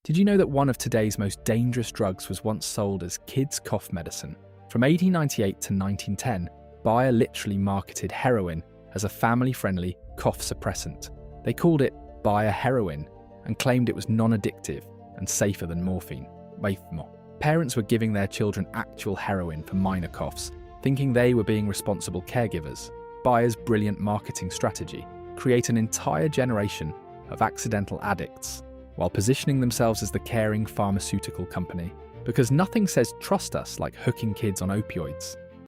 Did you know that one of today's most dangerous drugs was once sold as kids' cough medicine? From 1898 to 1910, Bayer literally marketed heroin as a family-friendly cough suppressant. They called it Bayer Heroin and claimed it was non-addictive and safer than morphine. Parents were giving their children actual heroin for minor coughs, thinking they were being responsible caregivers. Bayer's brilliant marketing strategy: create an entire generation of accidental addicts, while positioning themselves as the caring pharmaceutical company. Because nothing says trust us like hooking kids on opioids.